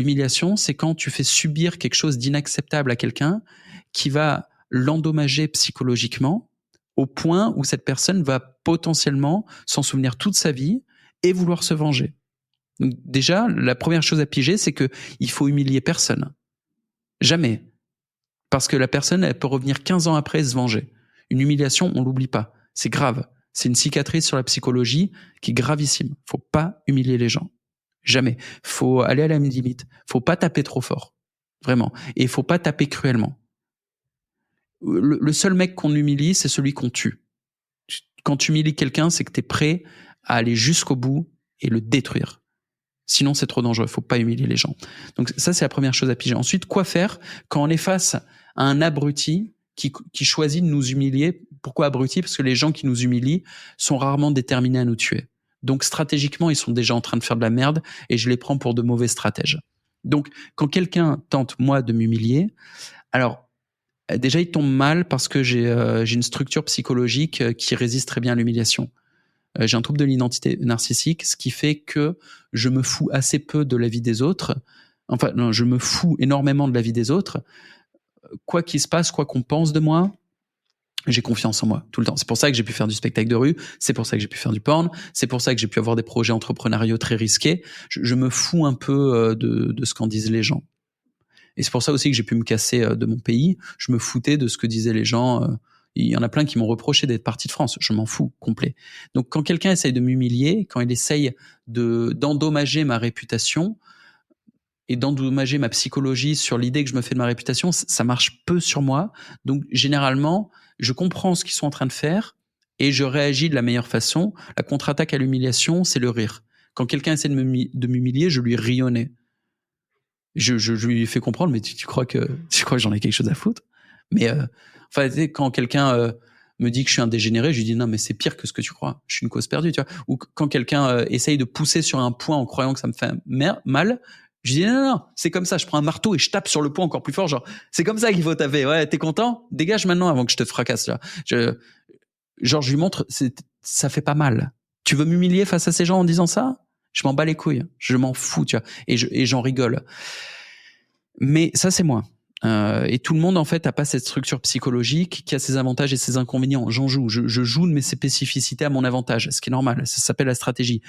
L'humiliation, c'est quand tu fais subir quelque chose d'inacceptable à quelqu'un qui va l'endommager psychologiquement au point où cette personne va potentiellement s'en souvenir toute sa vie et vouloir se venger. Donc déjà, la première chose à piger, c'est que il faut humilier personne. Jamais. Parce que la personne, elle peut revenir 15 ans après et se venger. Une humiliation, on l'oublie pas. C'est grave. C'est une cicatrice sur la psychologie qui est gravissime. Faut pas humilier les gens. Jamais. Faut aller à la limite. Faut pas taper trop fort. Vraiment. Et faut pas taper cruellement. Le seul mec qu'on humilie, c'est celui qu'on tue. Quand tu humilies quelqu'un, c'est que t'es prêt à aller jusqu'au bout et le détruire. Sinon, c'est trop dangereux. Faut pas humilier les gens. Donc ça, c'est la première chose à piger. Ensuite, quoi faire quand on est face à un abruti qui choisit de nous humilier? Pourquoi abruti? Parce que les gens qui nous humilient sont rarement déterminés à nous tuer. Donc stratégiquement, ils sont déjà en train de faire de la merde et je les prends pour de mauvais stratèges. Donc quand quelqu'un tente, moi, de m'humilier, alors déjà, il tombe mal parce que j'ai une structure psychologique qui résiste très bien à l'humiliation. J'ai un trouble de l'identité narcissique, ce qui fait que je me fous assez peu de la vie des autres. Enfin, non, je me fous énormément de la vie des autres. Quoi qu'il se passe, quoi qu'on pense de moi, j'ai confiance en moi tout le temps. C'est pour ça que j'ai pu faire du spectacle de rue, c'est pour ça que j'ai pu faire du porn, c'est pour ça que j'ai pu avoir des projets entrepreneuriaux très risqués. Je me fous un peu de ce qu'en disent les gens. Et c'est pour ça aussi que j'ai pu me casser de mon pays. Je me foutais de ce que disaient les gens. Il y en a plein qui m'ont reproché d'être parti de France. Je m'en fous, complet. Donc, quand quelqu'un essaye de m'humilier, quand il essaye d'endommager ma réputation et d'endommager ma psychologie sur l'idée que je me fais de ma réputation, ça marche peu sur moi. Donc, généralement, je comprends ce qu'ils sont en train de faire et je réagis de la meilleure façon. La contre-attaque à l'humiliation, c'est le rire. Quand quelqu'un essaie de m'humilier, je lui ris au nez. Je lui fais comprendre, mais tu crois que j'en ai quelque chose à foutre? Mais enfin, tu sais, quand quelqu'un me dit que je suis un dégénéré, je lui dis non, mais c'est pire que ce que tu crois. Je suis une cause perdue, tu vois. Ou quand quelqu'un essaye de pousser sur un point en croyant que ça me fait mal, je dis non, c'est comme ça. Je prends un marteau et je tape sur le point encore plus fort. Genre, c'est comme ça qu'il faut taper. Ouais, t'es content? Dégage maintenant avant que je te fracasse là. Genre, je lui montre, ça fait pas mal. Tu veux m'humilier face à ces gens en disant ça? Je m'en bats les couilles. Je m'en fous, tu vois. Et j'en rigole. Mais ça, c'est moi. Et tout le monde, en fait, n'a pas cette structure psychologique qui a ses avantages et ses inconvénients. J'en joue. Je joue de mes spécificités à mon avantage, ce qui est normal. Ça s'appelle la stratégie.